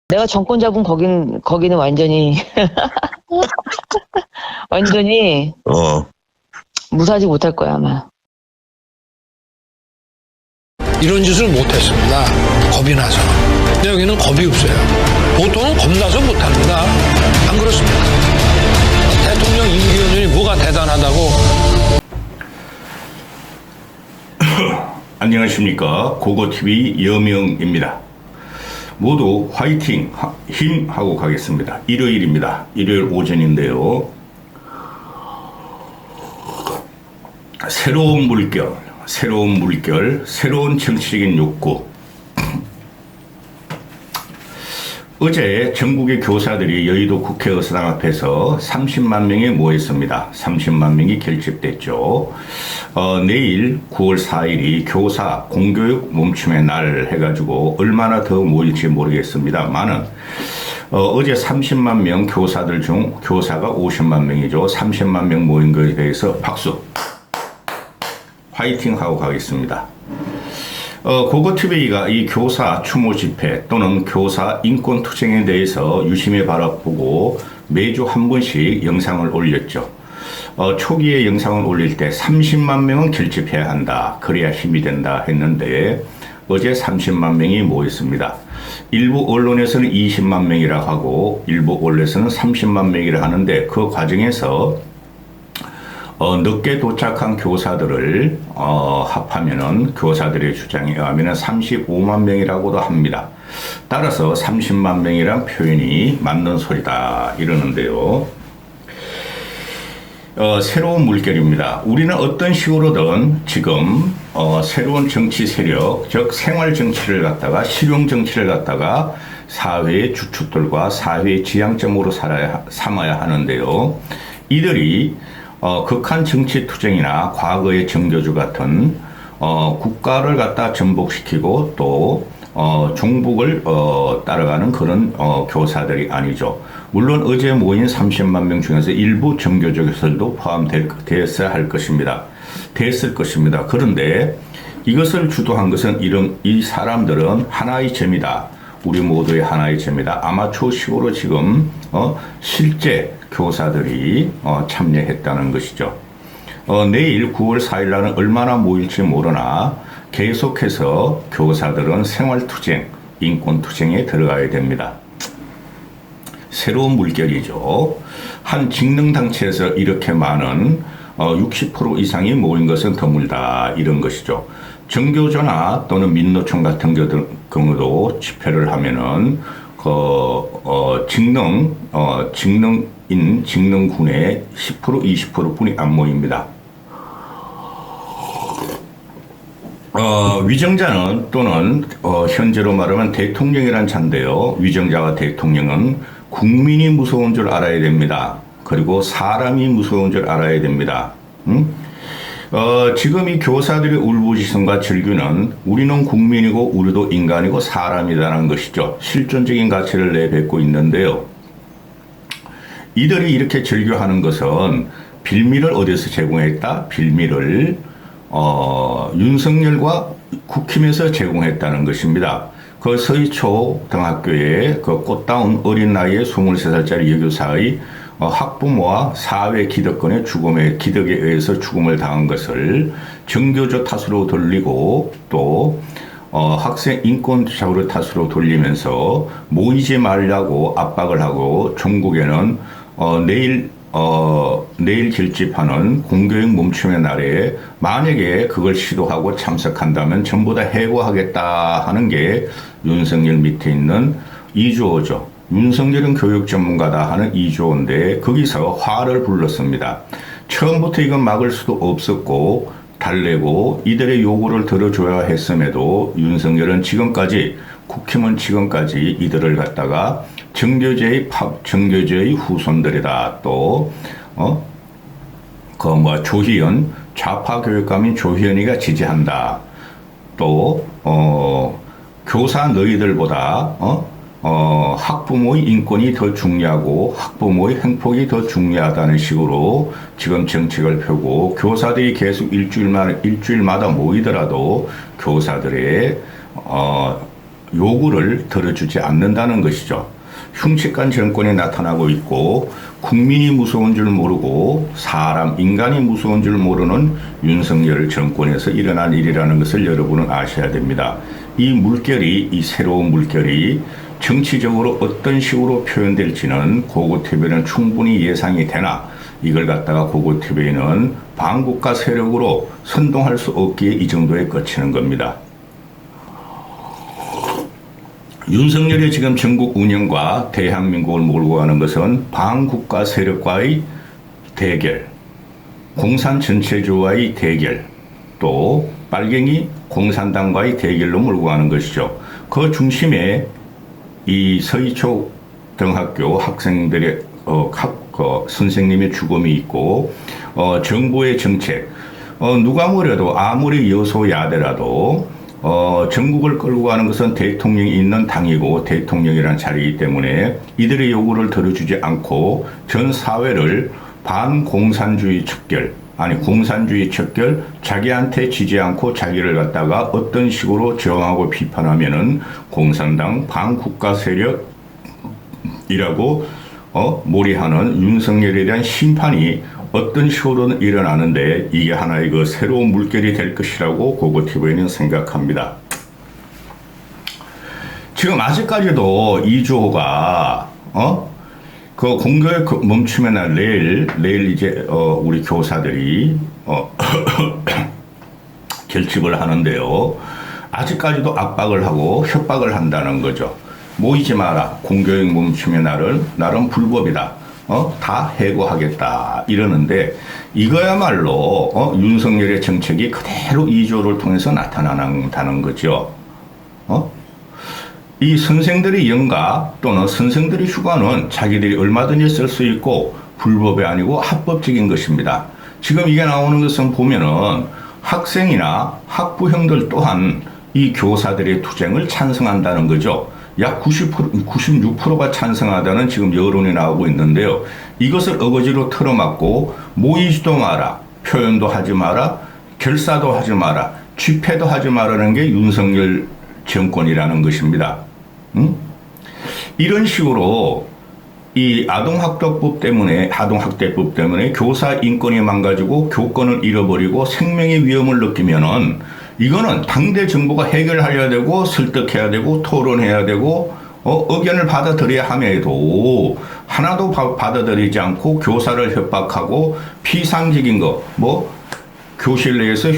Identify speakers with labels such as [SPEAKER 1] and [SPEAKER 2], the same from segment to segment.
[SPEAKER 1] 내가 정권 잡은 거기는 완전히 완전히 무사하지 못할 거야 아마.
[SPEAKER 2] 이런 짓을 못했습니다. 겁이 나서. 근데 여기는 겁이 없어요. 보통은 겁나서 못합니다. 안 그렇습니까? 대통령 임기연이 뭐가 대단하다고.
[SPEAKER 3] 안녕하십니까. 고고TV 여명입니다. 모두 화이팅 힘 하고 가겠습니다. 일요일입니다. 일요일 오전인데요. 새로운 물결, 새로운 정치적인 욕구. 어제 전국의 교사들이 여의도 국회의사당 앞에서 30만 명이 모였습니다. 30만 명이 결집됐죠. 내일 9월 4일이 교사 공교육 멈춤의 날 해가지고 얼마나 더 모일지 모르겠습니다만은 어제 30만 명 교사들 중 교사가 50만 명이죠. 30만 명 모인 것에 대해서 박수 화이팅 하고 가겠습니다. 고고TV가 이 교사 추모 집회 또는 교사 인권 투쟁에 대해서 유심히 바라보고 매주 한 번씩 영상을 올렸죠. 초기에 영상을 올릴 때 30만 명은 결집해야 한다. 그래야 힘이 된다 했는데 어제 30만 명이 모였습니다. 일부 언론에서는 20만 명이라 하고 일부 언론에서는 30만 명이라 하는데 그 과정에서 늦게 도착한 교사들을 합하면은 교사들의 주장에 의하면 35만 명이라고도 합니다. 따라서 30만 명이란 표현이 맞는 소리다 이러는데요. 새로운 물결입니다. 우리는 어떤 식으로든 지금 새로운 정치 세력, 즉 생활 정치를 갖다가 실용 정치를 갖다가 사회의 주축들과 사회의 지향점으로 삼아야 하는데요. 이들이 극한 정치 투쟁이나 과거의 정교주 같은 국가를 갖다 전복시키고 또 종북을 따라가는 그런 교사들이 아니죠. 물론 어제 모인 30만 명 중에서 일부 정교주 교사들도 포함되었어야 할 것입니다. 됐을 것입니다. 그런데 이것을 주도한 것은 이 사람들은 하나의 점이다. 우리 모두의 하나의 점이다. 아마추어식으로 지금 실제 교사들이 참여했다는 것이죠. 내일 9월 4일 날은 얼마나 모일지 모르나 계속해서 교사들은 생활투쟁, 인권투쟁에 들어가야 됩니다. 새로운 물결이죠. 한 직능단체에서 이렇게 많은 60% 이상이 모인 것은 드물다 이런 것이죠. 정교조나 또는 민노총 같은 경우도 집회를 하면은 직능군의 10% 20% 뿐이 안 모입니다. 위정자는 또는 현재로 말하면 대통령이란 자인데요. 위정자와 대통령은 국민이 무서운 줄 알아야 됩니다. 그리고 사람이 무서운 줄 알아야 됩니다. 지금 이 교사들의 울부짖음과 절규는 우리는 국민이고 우리도 인간이고 사람이라는 것이죠. 실존적인 가치를 내뱉고 있는데요. 이들이 이렇게 절규하는 것은 빌미를 어디서 제공했다? 빌미를 윤석열과 국힘에서 제공했다는 것입니다. 그 서희초등학교의 그 꽃다운 어린 나이에 23살짜리 여교사의 학부모와 사회 기득권의 기득에 의해서 죽음을 당한 것을 정교조 탓으로 돌리고 또 학생 인권자료 탓으로 돌리면서 모이지 말라고 압박을 하고 전국에는 내일 결집하는 공교육 멈춤의 날에 만약에 그걸 시도하고 참석한다면 전부 다 해고하겠다 하는 게 윤석열 밑에 있는 이주호죠. 윤석열은 교육 전문가다 하는 이주호인데 거기서 화를 불렀습니다. 처음부터 이건 막을 수도 없었고 달래고 이들의 요구를 들어줘야 했음에도 윤석열은 지금까지 국힘은 지금까지 이들을 갖다가 정교제의 후손들이다. 또 조희연 좌파 교육감인 조희연이가 지지한다. 또 교사 너희들보다 학부모의 인권이 더 중요하고 학부모의 행복이 더 중요하다는 식으로 지금 정책을 펴고 교사들이 계속 일주일마다 모이더라도 교사들의 요구를 들어주지 않는다는 것이죠. 흉측한 정권이 나타나고 있고 국민이 무서운 줄 모르고 인간이 무서운 줄 모르는 윤석열 정권에서 일어난 일이라는 것을 여러분은 아셔야 됩니다. 이 새로운 물결이 정치적으로 어떤 식으로 표현될지는 고고TV는 충분히 예상이 되나 이걸 갖다가 고고TV는 반국가 세력으로 선동할 수 없기에 이 정도에 그치는 겁니다. 윤석열이 지금 전국 운영과 대한민국을 몰고 가는 것은 반국가 세력과의 대결, 공산 전체주와의 대결, 또 빨갱이 공산당과의 대결로 몰고 가는 것이죠. 그 중심에 이 서희초 등학교 학생들의 선생님의 죽음이 있고 정부의 정책, 누가 뭐래도 아무리 여소야대라도 전국을 끌고 가는 것은 대통령이 있는 당이고 대통령이라는 자리이기 때문에 이들의 요구를 들어주지 않고 전 사회를 반공산주의 공산주의 척결, 자기한테 지지 않고 자기를 갖다가 어떤 식으로 저항하고 비판하면은 공산당 반국가 세력이라고 몰이하는 윤석열에 대한 심판이 어떤 식으로는 일어나는데 이게 하나의 그 새로운 물결이 될 것이라고 고고TV는 생각합니다. 지금 아직까지도 이주호가 그 공교육 멈춤의 날 내일 이제 우리 교사들이 결집을 하는데요. 아직까지도 압박을 하고 협박을 한다는 거죠. 모이지 마라. 공교육 멈춤의 날은 불법이다. 다 해고하겠다 이러는데 이거야말로 윤석열의 정책이 그대로 이주호를 통해서 나타난다는 거죠. 이 선생들의 연가 또는 선생들의 휴가는 자기들이 얼마든지 쓸 수 있고 불법이 아니고 합법적인 것입니다. 지금 이게 나오는 것은 보면은 학생이나 학부형들 또한 이 교사들의 투쟁을 찬성한다는 거죠. 약 96%가 찬성하다는 지금 여론이 나오고 있는데요. 이것을 어거지로 틀어막고 모이지도 마라, 표현도 하지 마라, 결사도 하지 마라, 집회도 하지 마라는 게 윤석열 정권이라는 것입니다. 이런 식으로 이 아동학대법 때문에 교사 인권이 망가지고 교권을 잃어버리고 생명의 위험을 느끼면은 이거는 당대 정부가 해결해야 되고 설득해야 되고 토론해야 되고 의견을 받아들여야 함에도 하나도 받아들이지 않고 교사를 협박하고 피상적인 거 교실 내에서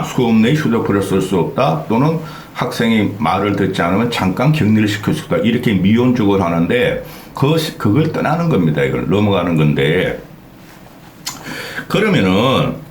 [SPEAKER 3] 수업 내에 휴대폰을 쓸 수 없다 또는 학생이 말을 듣지 않으면 잠깐 격리를 시킬 수 있다 이렇게 미온적으로 하는데 그걸 떠나는 겁니다. 이걸 넘어가는 건데 그러면은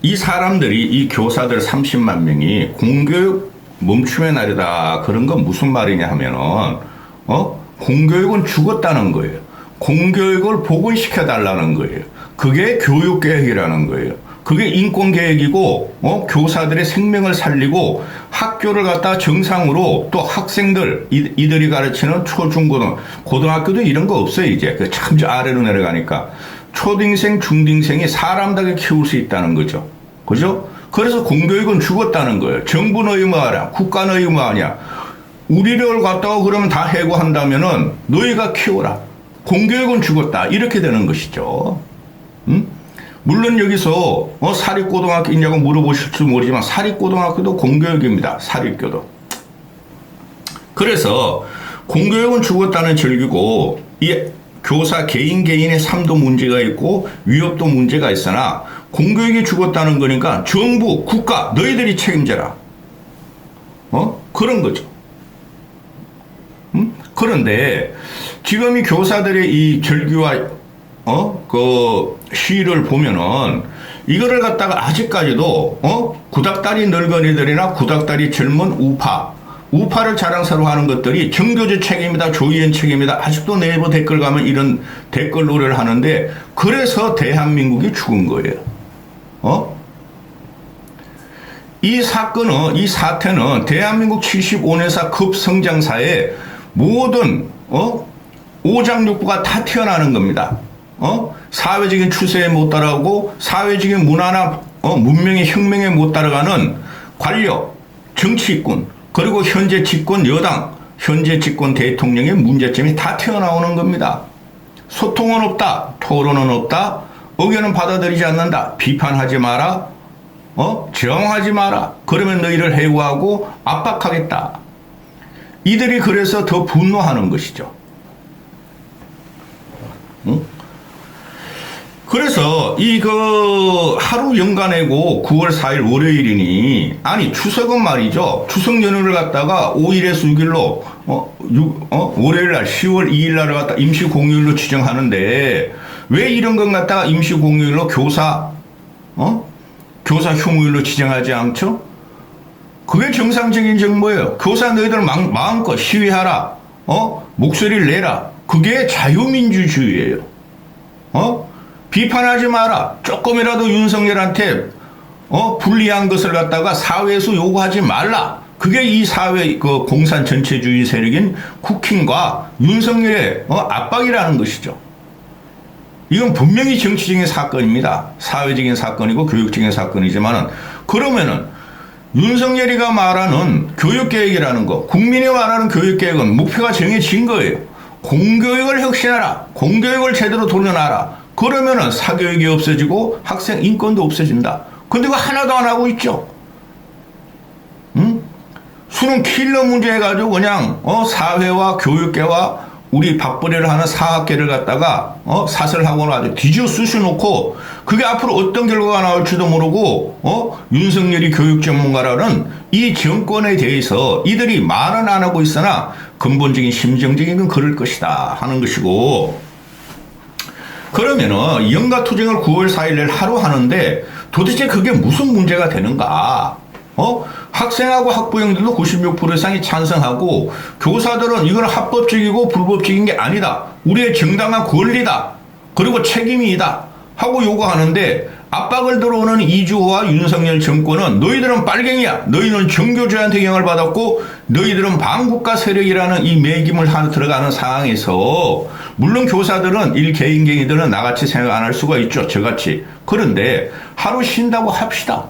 [SPEAKER 3] 이 사람들이 이 교사들 30만 명이 공교육 멈춤의 날이다 그런 건 무슨 말이냐 하면은 공교육은 죽었다는 거예요. 공교육을 복원시켜 달라는 거예요. 그게 교육개혁이라는 거예요. 그게 인권개혁이고 교사들의 생명을 살리고 학교를 갖다 정상으로 또 학생들 이들이 가르치는 초중고등 고등학교도 이런 거 없어요. 이제 참 아래로 내려가니까 초등생 중등생이 사람답게 키울 수 있다는 거죠. 그죠? 그래서 공교육은 죽었다는 거예요. 정부는 의무하냐 국가는 의무하냐 우리를 갖다가 그러면 다 해고한다면은 너희가 키워라. 공교육은 죽었다 이렇게 되는 것이죠. 물론 여기서 사립고등학교 있냐고 물어보실지 모르지만 사립고등학교도 공교육입니다. 사립교도. 그래서 공교육은 죽었다는 절기고 이 교사 개인의 삶도 문제가 있고 위협도 문제가 있으나 공교육이 죽었다는 거니까 정부, 국가 너희들이 책임져라. 그런 거죠. 그런데 지금 이 교사들의 이 절규와 그 시위를 보면은 이거를 갖다가 아직까지도 구닥다리 늙은이들이나 구닥다리 젊은 우파를 자랑스러워 하는 것들이 정교조 책임이다, 조희연 책임이다. 아직도 네이버 댓글 가면 이런 댓글 노래를 하는데 그래서 대한민국이 죽은 거예요. 이 사태는 대한민국 75년사 급성장사의 모든 오장육부가 다 튀어나오는 겁니다. 사회적인 추세에 못 따라오고 사회적인 문화나 문명의 혁명에 못 따라가는 관력, 정치꾼, 그리고 현재 집권 여당, 현재 집권 대통령의 문제점이 다 튀어나오는 겁니다. 소통은 없다. 토론은 없다. 의견은 받아들이지 않는다. 비판하지 마라. 저항하지 마라. 그러면 너희를 해고하고 압박하겠다. 이들이 그래서 더 분노하는 것이죠. 응? 그래서 하루 연간이고 9월 4일 월요일이니, 아니 추석은 말이죠. 추석 연휴를 갖다가 5일에서 6일로 월요일 날 10월 2일 날을 갖다 임시 공휴일로 지정하는데, 왜 이런 건 갖다가 임시 공휴일로 교사 휴무일로 지정하지 않죠? 그게 정상적인 정보예요. 교사 너희들 마음껏 시위하라. 목소리를 내라. 그게 자유민주주의예요. 비판하지 마라. 조금이라도 윤석열한테 불리한 것을 갖다가 사회에서 요구하지 말라. 그게 이 사회 공산 전체주의 세력인 국힘과 윤석열의 압박이라는 것이죠. 이건 분명히 정치적인 사건입니다. 사회적인 사건이고 교육적인 사건이지만은, 그러면은 윤석열이가 말하는 교육계획이라는 거, 국민이 말하는 교육계획은 목표가 정해진 거예요. 공교육을 혁신하라. 공교육을 제대로 돌려놔라. 그러면은 사교육이 없어지고 학생 인권도 없어진다. 근데 그거 하나도 안 하고 있죠. 수능 킬러 문제 해가지고 그냥 사회와 교육계와 우리 밥벌이를 하는 사학계를 갖다가 사설학원을 아주 뒤져 쑤셔놓고, 그게 앞으로 어떤 결과가 나올지도 모르고 윤석열이 교육 전문가라는 이 정권에 대해서 이들이 말은 안 하고 있으나 근본적인 심정적인 건 그럴 것이다 하는 것이고, 그러면은 연가투쟁을 9월 4일 날 하루 하는데 도대체 그게 무슨 문제가 되는가? 학생하고 학부형들도 96% 이상이 찬성하고, 교사들은 이건 합법적이고 불법적인 게 아니다. 우리의 정당한 권리다. 그리고 책임이다. 하고 요구하는데, 압박을 들어오는 이주호와 윤석열 정권은 너희들은 빨갱이야. 너희는 정교조한테 영향을 받았고 너희들은 반국가 세력이라는 이 매김을 하나 들어가는 상황에서, 물론 교사들은 개인들은 나같이 생각 안 할 수가 있죠. 저같이. 그런데 하루 쉰다고 합시다.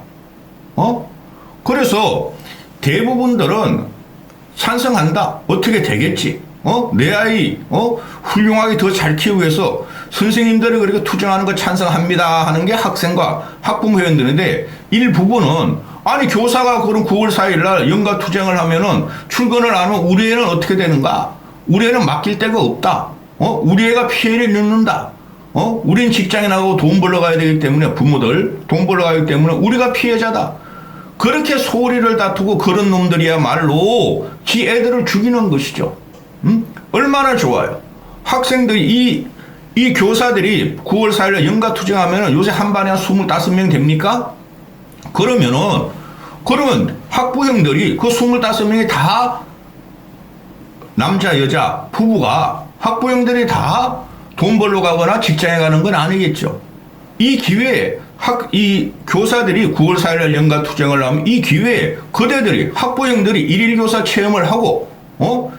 [SPEAKER 3] 그래서 대부분들은 찬성한다. 어떻게 되겠지. 내 아이 훌륭하게 더 잘 키우기 위해서 선생님들이 그렇게 투쟁하는 거 찬성합니다 하는 게 학생과 학부모 회원들인데, 일부분은 아니 교사가 그런 9월 4일 날 연가 투쟁을 하면은 출근을 안 하면 우리 애는 어떻게 되는가? 우리 애는 맡길 데가 없다. 우리 애가 피해를 입는다. 우린 직장에 나가고 돈 벌러 가야 되기 때문에, 부모들 돈 벌러 가기 때문에 우리가 피해자다. 그렇게 소리를 다투고 그런 놈들이야말로 지 애들을 죽이는 것이죠. 얼마나 좋아요. 학생들이 이 교사들이 9월 4일에 연가투쟁하면 요새 한 반에 한 25명 됩니까? 그러면 학부형들이 그 25명이 다 남자 여자 부부가, 학부형들이 다 돈 벌러 가거나 직장에 가는 건 아니겠죠. 이 기회에 이 교사들이 9월 4일날 연가투쟁을 하면, 이 기회에 그대들이 학부형들이 일일교사 체험을 하고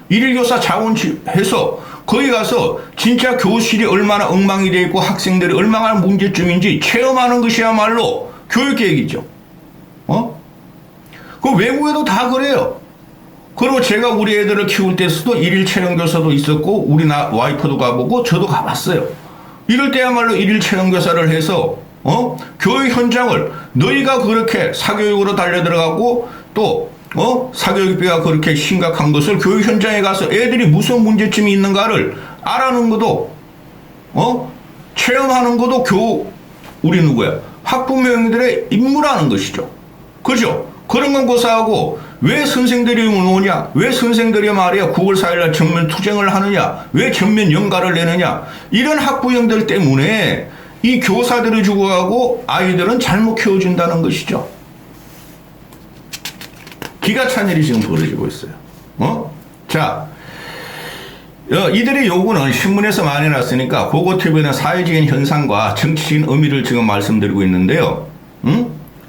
[SPEAKER 3] 일일교사 자원해서 거기 가서 진짜 교실이 얼마나 엉망이 되어 있고 학생들이 얼마나 문제점인지 체험하는 것이야말로 교육계획이죠. 그 외국에도 다 그래요. 그리고 제가 우리 애들을 키울 때서도 일일 체험교사도 있었고, 우리 와이프도 가보고 저도 가봤어요. 이럴 때야말로 일일 체험교사를 해서 교육 현장을, 너희가 그렇게 사교육으로 달려들어가고 또 사교육비가 그렇게 심각한 것을 교육 현장에 가서 애들이 무슨 문제점이 있는가를 알아는 것도 체험하는 것도 우리 누구야? 학부모님들의 임무라는 것이죠. 그죠? 그런 건 고사하고, 왜 선생들이 오냐? 왜 선생들이 말이야 9월 4일날 정면 투쟁을 하느냐? 왜 전면 연가를 내느냐? 이런 학부형들 때문에 이 교사들이 죽어가고 아이들은 잘못 키워준다는 것이죠. 기가 찬 일이 지금 벌어지고 있어요. 자, 이들의 요구는 신문에서 많이 났으니까 고고TV는 사회적인 현상과 정치적인 의미를 지금 말씀드리고 있는데요.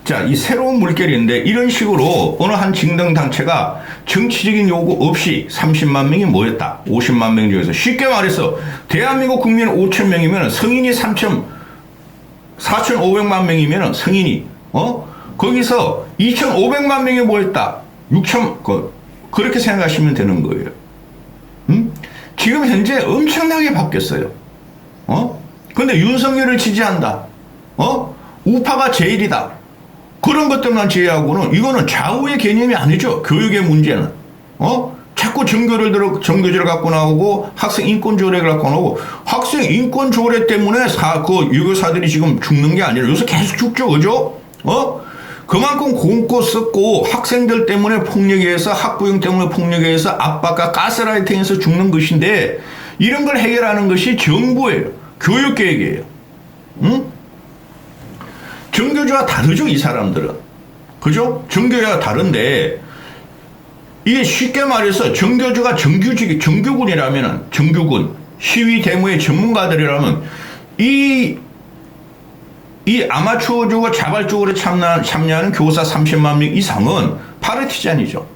[SPEAKER 3] 자, 이 새로운 물결인데, 이런 식으로 어느 한 직능단체가 정치적인 요구 없이 30만 명이 모였다. 50만 명 중에서. 쉽게 말해서 대한민국 국민 5천 명이면 성인이 4,500만 명이면 성인이 거기서 2,500만 명이 모였다. 그렇게 생각하시면 되는 거예요. 지금 현재 엄청나게 바뀌었어요. 근데 윤석열을 지지한다. 우파가 제일이다. 그런 것들만 제외하고는 이거는 좌우의 개념이 아니죠. 교육의 문제는. 자꾸 정교조를 갖고 나오고 학생 인권 조례를 갖고 나오고 학생 인권 조례 때문에 유교사들이 지금 죽는 게 아니라 요새 계속 죽죠. 그죠? 그만큼 공고 썼고 학생들 때문에 폭력에 의해서 학부형 때문에 폭력에 의해서 압박과 가스라이팅에서 죽는 것인데 이런 걸 해결하는 것이 정부예요. 교육계획이에요. 정교조와 다르죠. 이 사람들은. 그죠? 정교조와 다른데 이게 쉽게 말해서 정교조가 정규군이라면 정규군 시위 데모의 전문가들이라면 이 아마추어적으로 자발적으로 참여하는 교사 30만 명 이상은 파르티잔이죠.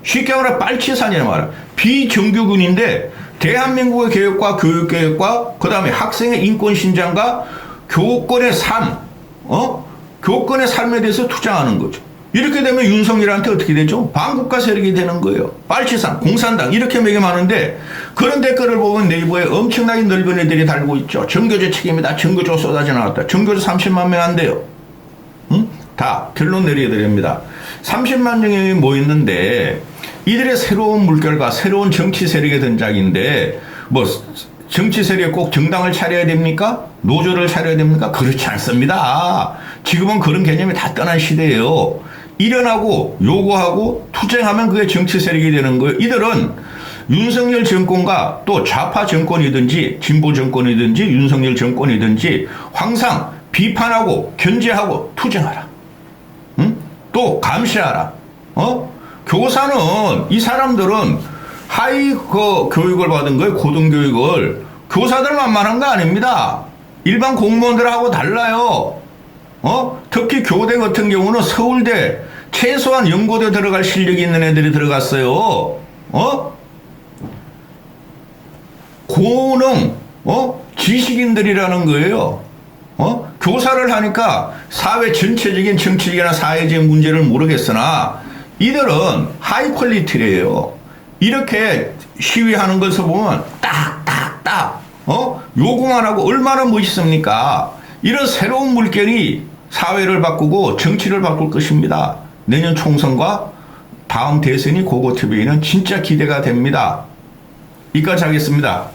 [SPEAKER 3] 쉽게 말해 빨치산이라 말이야. 비정규군인데 대한민국의 개혁과 교육개혁과 그 다음에 학생의 인권 신장과 교권의 삶, 교권의 삶에 대해서 투쟁하는 거죠. 이렇게 되면 윤석열한테 어떻게 되죠? 반국가 세력이 되는 거예요. 빨치산, 공산당 이렇게 매김하는데 그런 댓글을 보면 네이버에 엄청나게 넓은 애들이 달고 있죠. 정교조 책임이다. 정교조 쏟아져 나왔다. 정교조 30만 명 안 돼요. 다 결론 내려드립니다. 30만 명이 모였는데 이들의 새로운 물결과 새로운 정치 세력의 등장인데 뭐 정치 세력이 꼭 정당을 차려야 됩니까? 노조를 차려야 됩니까? 그렇지 않습니다. 지금은 그런 개념이 다 떠난 시대예요. 일어나고 요구하고 투쟁하면 그게 정치 세력이 되는 거예요. 이들은 윤석열 정권과 또 좌파 정권이든지 진보 정권이든지 윤석열 정권이든지 항상 비판하고 견제하고 투쟁하라. 또 감시하라. 교사는 이 사람들은 하위 교육을 받은 거예요. 고등교육을. 교사들 만만한 거 아닙니다. 일반 공무원들하고 달라요. 특히 교대 같은 경우는 서울대 최소한 연고대 들어갈 실력이 있는 애들이 들어갔어요. 고능, 지식인들이라는 거예요. 교사를 하니까 사회 전체적인 정치적이나 사회적인 문제를 모르겠으나 이들은 하이 퀄리티래요. 이렇게 시위하는 것을 보면 딱딱딱 요구만 하고 얼마나 멋있습니까? 이런 새로운 물결이 사회를 바꾸고 정치를 바꿀 것입니다. 내년 총선과 다음 대선이 고고TV는 진짜 기대가 됩니다. 여기까지 하겠습니다.